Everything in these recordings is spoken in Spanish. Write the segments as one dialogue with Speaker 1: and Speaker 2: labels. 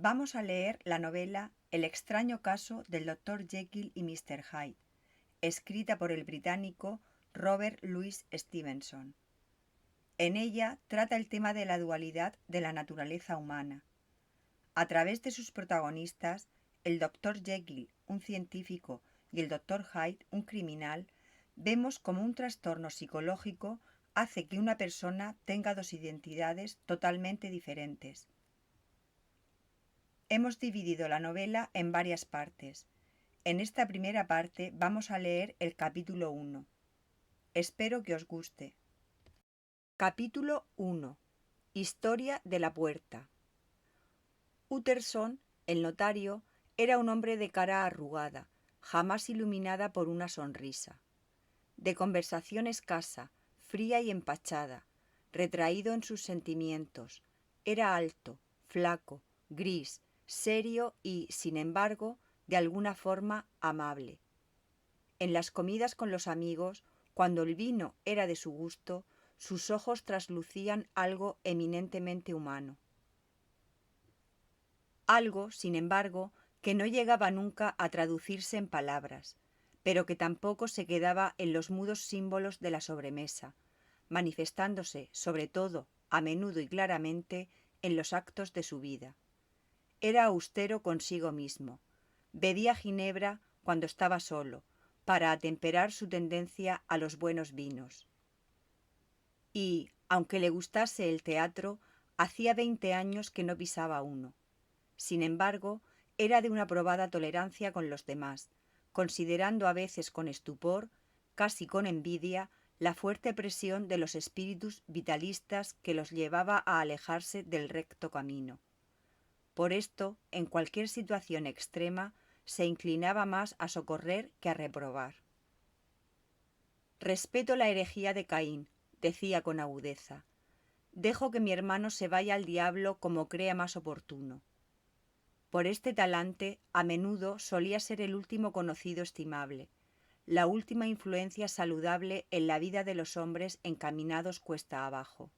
Speaker 1: Vamos a leer la novela El extraño caso del Dr. Jekyll y Mr. Hyde, escrita por el británico Robert Louis Stevenson. En ella trata el tema de la dualidad de la naturaleza humana. A través de sus protagonistas, el Dr. Jekyll, un científico, y el Dr. Hyde, un criminal, vemos cómo un trastorno psicológico hace que una persona tenga dos identidades totalmente diferentes. Hemos dividido la novela en varias partes. En esta primera parte vamos a leer el capítulo 1. Espero que os guste. Capítulo 1. Historia de la puerta. Utterson, el notario, era un hombre de cara arrugada, jamás iluminada por una sonrisa. De conversación escasa, fría y empachada, retraído en sus sentimientos, era alto, flaco, gris, serio y, sin embargo, de alguna forma amable. En las comidas con los amigos, cuando el vino era de su gusto, sus ojos traslucían algo eminentemente humano. Algo, sin embargo, que no llegaba nunca a traducirse en palabras, pero que tampoco se quedaba en los mudos símbolos de la sobremesa, manifestándose, sobre todo, a menudo y claramente, en los actos de su vida. Era austero consigo mismo. Bebía ginebra cuando estaba solo, para atemperar su tendencia a los buenos vinos. Y, aunque le gustase el teatro, hacía 20 años que no pisaba uno. Sin embargo, era de una probada tolerancia con los demás, considerando a veces con estupor, casi con envidia, la fuerte presión de los espíritus vitalistas que los llevaba a alejarse del recto camino. Por esto, en cualquier situación extrema, se inclinaba más a socorrer que a reprobar. «Respeto la herejía de Caín», decía con agudeza. «Dejo que mi hermano se vaya al diablo como crea más oportuno». Por este talante, a menudo solía ser el último conocido estimable, la última influencia saludable en la vida de los hombres encaminados cuesta abajo.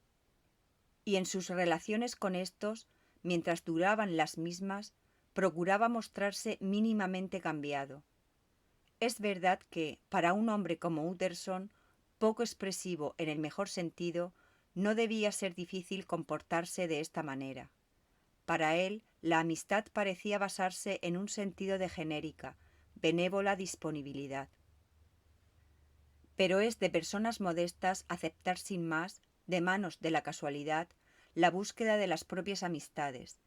Speaker 1: Y en sus relaciones con éstos, mientras duraban las mismas, procuraba mostrarse mínimamente cambiado. Es verdad que, para un hombre como Utterson, poco expresivo en el mejor sentido, no debía ser difícil comportarse de esta manera. Para él, la amistad parecía basarse en un sentido de genérica, benévola disponibilidad. Pero es de personas modestas aceptar sin más, de manos de la casualidad, la búsqueda de las propias amistades,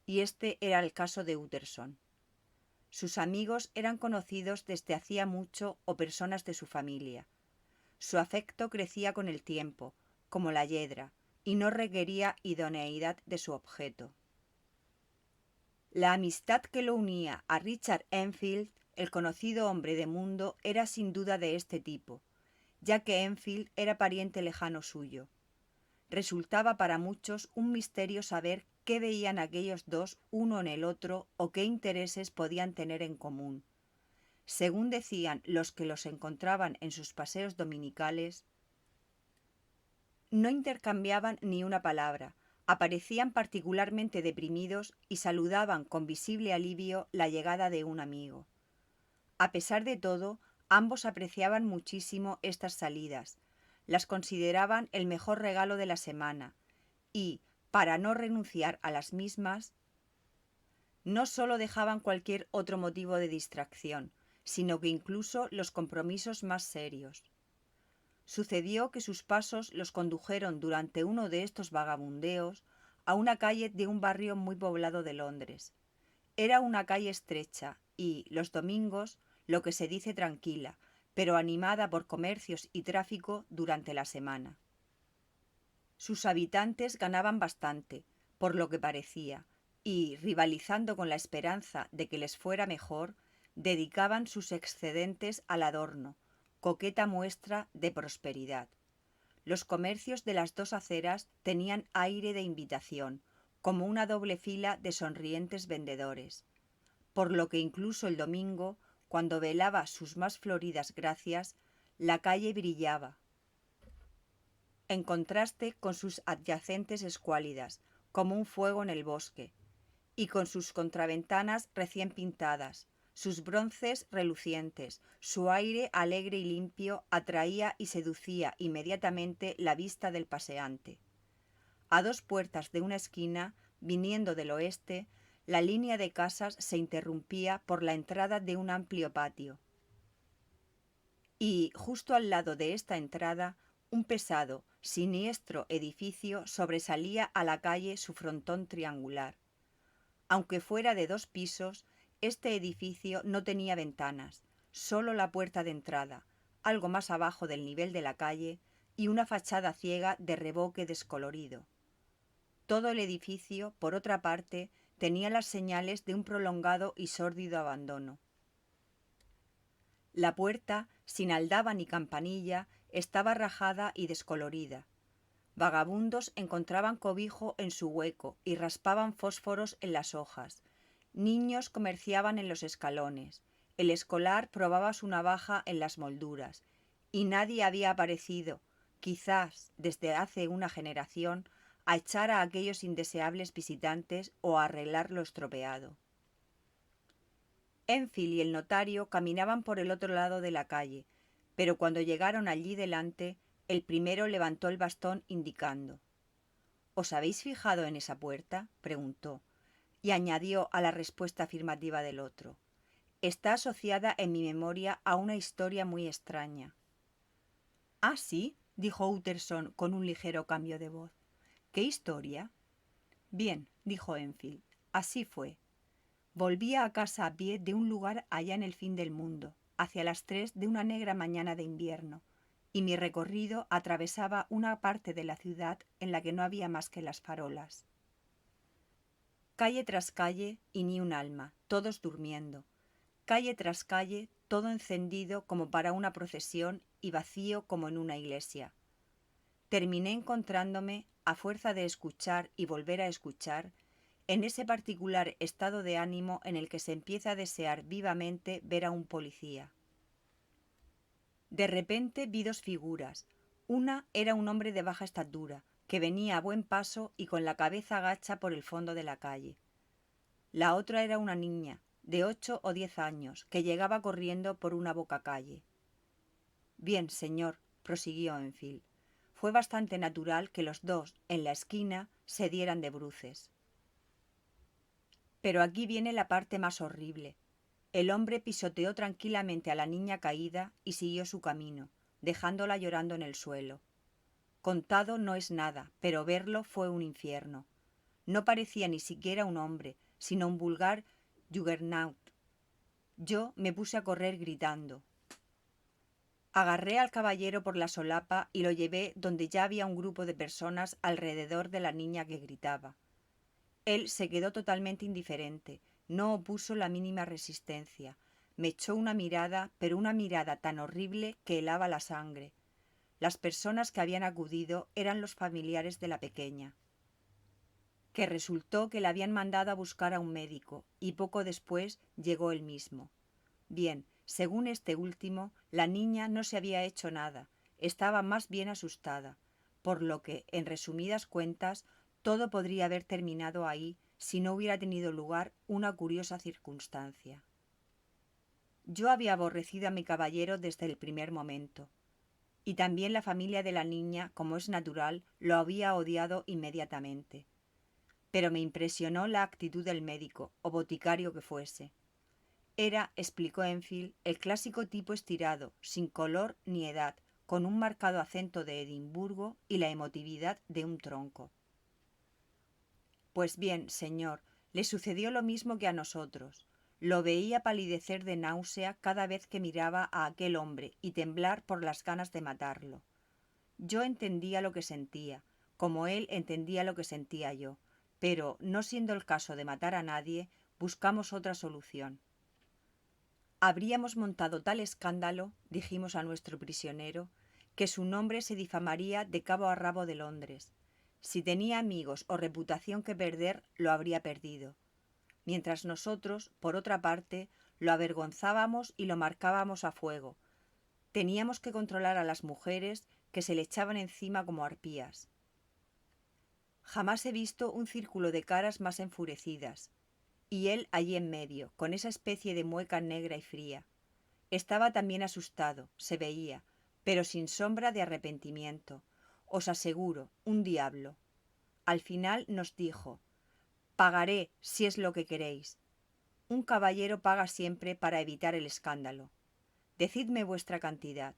Speaker 1: y este era el caso de Utterson. Sus amigos eran conocidos desde hacía mucho o personas de su familia. Su afecto crecía con el tiempo, como la yedra, y no requería idoneidad de su objeto. La amistad que lo unía a Richard Enfield, el conocido hombre de mundo, era sin duda de este tipo, ya que Enfield era pariente lejano suyo. Resultaba para muchos un misterio saber qué veían aquellos dos uno en el otro o qué intereses podían tener en común. Según decían los que los encontraban en sus paseos dominicales, no intercambiaban ni una palabra, aparecían particularmente deprimidos y saludaban con visible alivio la llegada de un amigo. A pesar de todo, ambos apreciaban muchísimo estas salidas, las consideraban el mejor regalo de la semana y, para no renunciar a las mismas, no solo dejaban cualquier otro motivo de distracción, sino que incluso los compromisos más serios. Sucedió que sus pasos los condujeron durante uno de estos vagabundeos a una calle de un barrio muy poblado de Londres. Era una calle estrecha y, los domingos, lo que se dice tranquila, pero animada por comercios y tráfico durante la semana. Sus habitantes ganaban bastante, por lo que parecía, y, rivalizando con la esperanza de que les fuera mejor, dedicaban sus excedentes al adorno, coqueta muestra de prosperidad. Los comercios de las dos aceras tenían aire de invitación, como una doble fila de sonrientes vendedores, por lo que incluso el domingo, cuando velaba sus más floridas gracias, la calle brillaba, en contraste con sus adyacentes escuálidas, como un fuego en el bosque, y con sus contraventanas recién pintadas, sus bronces relucientes, su aire alegre y limpio atraía y seducía inmediatamente la vista del paseante. A 2 puertas de una esquina, viniendo del oeste, la línea de casas se interrumpía por la entrada de un amplio patio. Y, justo al lado de esta entrada, un pesado, siniestro edificio sobresalía a la calle su frontón triangular. Aunque fuera de 2 pisos, este edificio no tenía ventanas, solo la puerta de entrada, algo más abajo del nivel de la calle, y una fachada ciega de revoque descolorido. Todo el edificio, por otra parte, tenía las señales de un prolongado y sórdido abandono. La puerta, sin aldaba ni campanilla, estaba rajada y descolorida. Vagabundos encontraban cobijo en su hueco y raspaban fósforos en las hojas. Niños comerciaban en los escalones. El escolar probaba su navaja en las molduras. Y nadie había aparecido, quizás desde hace una generación, a echar a aquellos indeseables visitantes o a arreglar lo estropeado. Enfield y el notario caminaban por el otro lado de la calle, pero cuando llegaron allí delante, el primero levantó el bastón indicando. ¿Os habéis fijado en esa puerta?, preguntó, y añadió a la respuesta afirmativa del otro. Está asociada en mi memoria a una historia muy extraña. «Ah, sí», dijo Utterson con un ligero cambio de voz. «¿Qué historia?» «Bien», dijo Enfield, «así fue. Volvía a casa a pie de un lugar allá en el fin del mundo, hacia las 3 de una negra mañana de invierno, y mi recorrido atravesaba una parte de la ciudad en la que no había más que las farolas. Calle tras calle y ni un alma, todos durmiendo. Calle tras calle, todo encendido como para una procesión y vacío como en una iglesia. Terminé encontrándome, a fuerza de escuchar y volver a escuchar, en ese particular estado de ánimo en el que se empieza a desear vivamente ver a un policía. De repente vi 2 figuras. Una era un hombre de baja estatura, que venía a buen paso y con la cabeza gacha por el fondo de la calle. La otra era una niña, de 8 o 10 años, que llegaba corriendo por una bocacalle. Bien, señor, prosiguió Enfield, fue bastante natural que los 2, en la esquina, se dieran de bruces. Pero aquí viene la parte más horrible. El hombre pisoteó tranquilamente a la niña caída y siguió su camino, dejándola llorando en el suelo. Contado no es nada, pero verlo fue un infierno. No parecía ni siquiera un hombre, sino un vulgar juggernaut. Yo me puse a correr gritando. Agarré al caballero por la solapa y lo llevé donde ya había un grupo de personas alrededor de la niña que gritaba. Él se quedó totalmente indiferente, no opuso la mínima resistencia. Me echó una mirada, pero una mirada tan horrible que helaba la sangre. Las personas que habían acudido eran los familiares de la pequeña, que resultó que le habían mandado a buscar a un médico, y poco después llegó él mismo. Bien, según este último, la niña no se había hecho nada, estaba más bien asustada, por lo que, en resumidas cuentas, todo podría haber terminado ahí si no hubiera tenido lugar una curiosa circunstancia. Yo había aborrecido a mi caballero desde el primer momento, y también la familia de la niña, como es natural, lo había odiado inmediatamente. Pero me impresionó la actitud del médico, o boticario que fuese. Era, explicó Enfield, el clásico tipo estirado, sin color ni edad, con un marcado acento de Edimburgo y la emotividad de un tronco. Pues bien, señor, le sucedió lo mismo que a nosotros. Lo veía palidecer de náusea cada vez que miraba a aquel hombre y temblar por las ganas de matarlo. Yo entendía lo que sentía, como él entendía lo que sentía yo, pero, no siendo el caso de matar a nadie, buscamos otra solución. Habríamos montado tal escándalo, dijimos a nuestro prisionero, que su nombre se difamaría de cabo a rabo de Londres. Si tenía amigos o reputación que perder, lo habría perdido. Mientras nosotros, por otra parte, lo avergonzábamos y lo marcábamos a fuego. Teníamos que controlar a las mujeres que se le echaban encima como arpías. Jamás he visto un círculo de caras más enfurecidas. y él allí en medio, con esa especie de mueca negra y fría. Estaba también asustado, se veía, pero sin sombra de arrepentimiento. Os aseguro, un diablo. Al final nos dijo: pagaré si es lo que queréis. Un caballero paga siempre para evitar el escándalo. Decidme vuestra cantidad.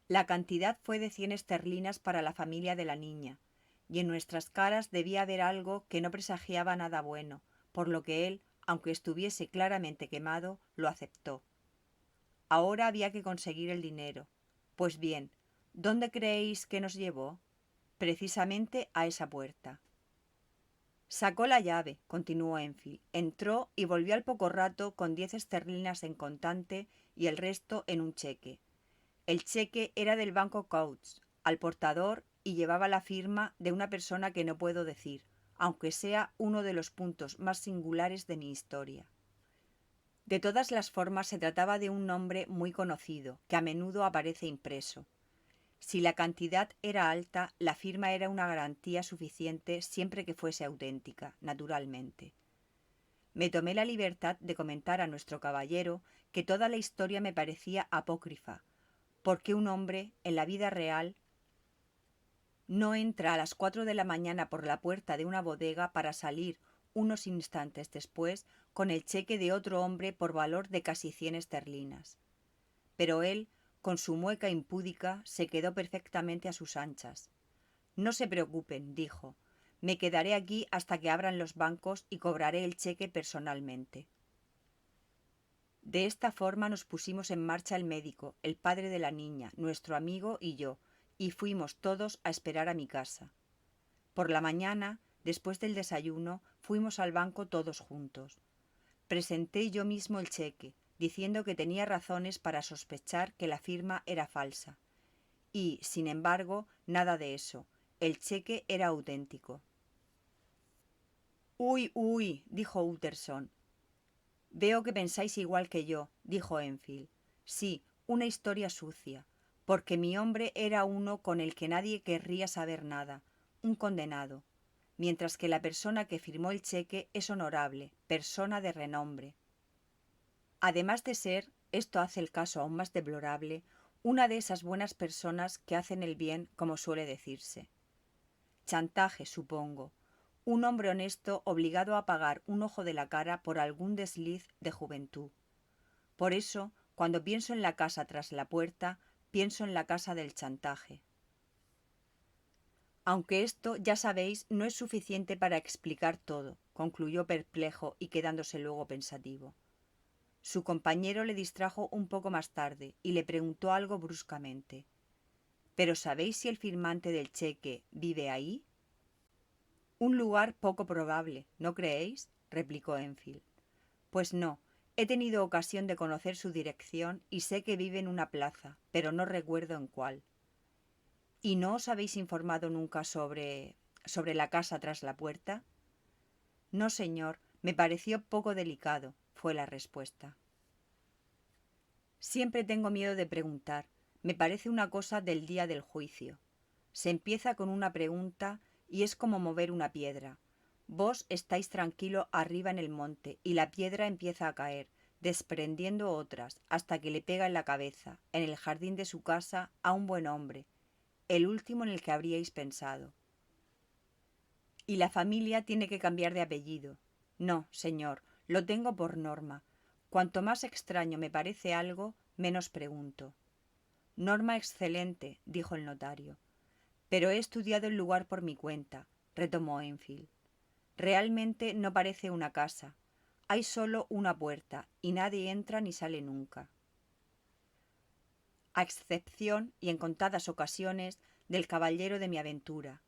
Speaker 1: La cantidad fue de 100 esterlinas para la familia de la niña, y en nuestras caras debía haber algo que no presagiaba nada bueno, por lo que él, aunque estuviese claramente quemado, lo aceptó. Ahora había que conseguir el dinero. Pues bien, ¿dónde creéis que nos llevó? Precisamente a esa puerta. Sacó la llave, continuó Enfield, entró y volvió al poco rato con 10 esterlinas en contante y el resto en un cheque. El cheque era del banco Coutts, al portador, y llevaba la firma de una persona que no puedo decir, aunque sea uno de los puntos más singulares de mi historia. De todas las formas se trataba de un nombre muy conocido, que a menudo aparece impreso. Si la cantidad era alta, la firma era una garantía suficiente siempre que fuese auténtica, naturalmente. Me tomé la libertad de comentar a nuestro caballero que toda la historia me parecía apócrifa, porque un hombre, en la vida real, no entra a las 4 de la mañana por la puerta de una bodega para salir unos instantes después con el cheque de otro hombre por valor de casi 100 esterlinas. Pero él, con su mueca impúdica, se quedó perfectamente a sus anchas. No se preocupen, dijo, me quedaré aquí hasta que abran los bancos y cobraré el cheque personalmente. De esta forma nos pusimos en marcha el médico, el padre de la niña, nuestro amigo y yo, y fuimos todos a esperar a mi casa. Por la mañana, después del desayuno, fuimos al banco todos juntos. Presenté yo mismo el cheque, diciendo que tenía razones para sospechar que la firma era falsa. Y, sin embargo, nada de eso. El cheque era auténtico. «Uy, uy», dijo Utterson. «Veo que pensáis igual que yo», dijo Enfield. «Sí, una historia sucia, porque mi hombre era uno con el que nadie querría saber nada, un condenado, mientras que la persona que firmó el cheque es honorable, persona de renombre. Además de ser, esto hace el caso aún más deplorable, una de esas buenas personas que hacen el bien, como suele decirse. Chantaje, supongo. Un hombre honesto obligado a pagar un ojo de la cara por algún desliz de juventud. Por eso, cuando pienso en la casa tras la puerta, pienso en la casa del chantaje. Aunque esto, ya sabéis, no es suficiente para explicar todo, concluyó perplejo y quedándose luego pensativo. Su compañero le distrajo un poco más tarde y le preguntó algo bruscamente. ¿Pero sabéis si el firmante del cheque vive ahí? Un lugar poco probable, ¿no creéis?, replicó Enfield. Pues no, he tenido ocasión de conocer su dirección y sé que vive en una plaza, pero no recuerdo en cuál. ¿Y no os habéis informado nunca sobre la casa tras la puerta? No, señor, me pareció poco delicado, fue la respuesta. Siempre tengo miedo de preguntar. Me parece una cosa del día del juicio. Se empieza con una pregunta y es como mover una piedra. Vos estáis tranquilo arriba en el monte y la piedra empieza a caer, desprendiendo otras, hasta que le pega en la cabeza, en el jardín de su casa, a un buen hombre, el último en el que habríais pensado. Y la familia tiene que cambiar de apellido. No, señor, lo tengo por norma. Cuanto más extraño me parece algo, menos pregunto. Norma excelente, dijo el notario. Pero he estudiado el lugar por mi cuenta, retomó Enfield. Realmente no parece una casa. Hay solo una puerta y nadie entra ni sale nunca. A excepción, y en contadas ocasiones, del caballero de mi aventura.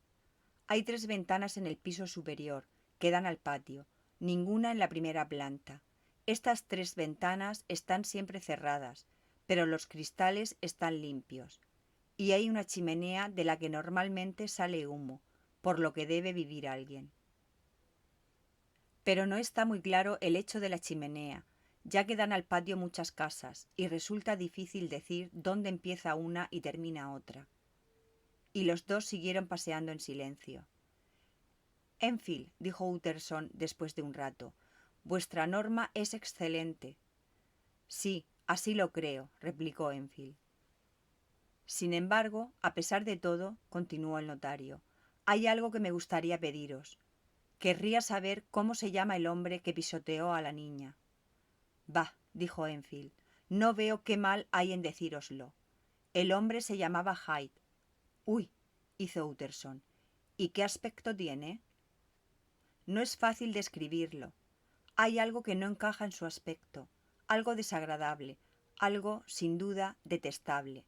Speaker 1: Hay 3 ventanas en el piso superior, que dan al patio, ninguna en la primera planta. Estas 3 ventanas están siempre cerradas, pero los cristales están limpios. Y hay una chimenea de la que normalmente sale humo, por lo que debe vivir alguien. Pero no está muy claro el hecho de la chimenea, ya que dan al patio muchas casas, y resulta difícil decir dónde empieza una y termina otra. Y los dos siguieron paseando en silencio. Enfield, dijo Utterson después de un rato, vuestra norma es excelente. Sí, así lo creo, replicó Enfield. Sin embargo, a pesar de todo, continuó el notario, hay algo que me gustaría pediros. Querría saber cómo se llama el hombre que pisoteó a la niña. Bah, dijo Enfield, no veo qué mal hay en decíroslo. El hombre se llamaba Hyde. Uy, hizo Utterson. ¿Y qué aspecto tiene? No es fácil describirlo. Hay algo que no encaja en su aspecto, algo desagradable, algo, sin duda, detestable.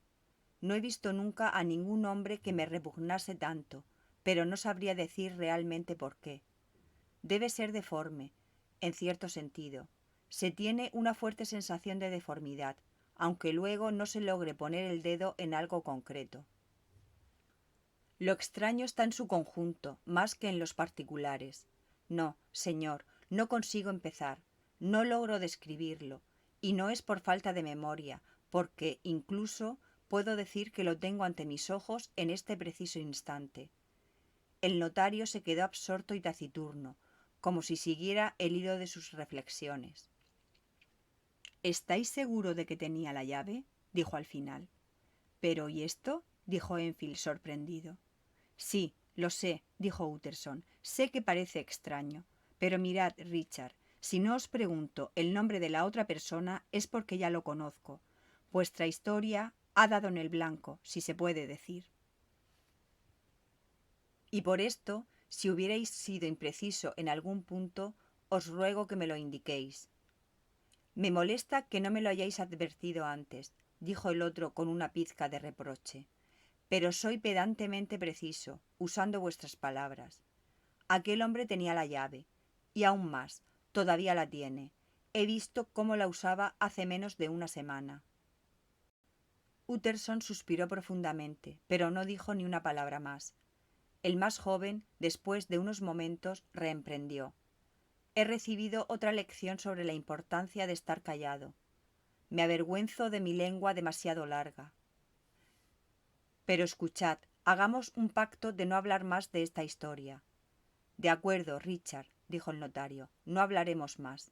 Speaker 1: No he visto nunca a ningún hombre que me repugnase tanto, pero no sabría decir realmente por qué. Debe ser deforme, en cierto sentido. Se tiene una fuerte sensación de deformidad, aunque luego no se logre poner el dedo en algo concreto. Lo extraño está en su conjunto, más que en los particulares. No, señor, no consigo empezar, no logro describirlo, y no es por falta de memoria, porque, incluso, puedo decir que lo tengo ante mis ojos en este preciso instante. El notario se quedó absorto y taciturno, como si siguiera el hilo de sus reflexiones. ¿Estáis seguro de que tenía la llave?, dijo al final. ¿Pero y esto?, dijo Enfield sorprendido. Sí, lo sé, dijo Utterson. Sé que parece extraño. Pero mirad, Richard, si no os pregunto el nombre de la otra persona es porque ya lo conozco. Vuestra historia ha dado en el blanco, si se puede decir. Y por esto, si hubierais sido impreciso en algún punto, os ruego que me lo indiquéis. Me molesta que no me lo hayáis advertido antes, dijo el otro con una pizca de reproche. Pero soy pedantemente preciso, usando vuestras palabras. Aquel hombre tenía la llave, y aún más, todavía la tiene. He visto cómo la usaba hace menos de una semana. Utterson suspiró profundamente, pero no dijo ni una palabra más. El más joven, después de unos momentos, reemprendió. He recibido otra lección sobre la importancia de estar callado. Me avergüenzo de mi lengua demasiado larga. Pero escuchad, hagamos un pacto de no hablar más de esta historia. De acuerdo, Richard, dijo el notario, no hablaremos más.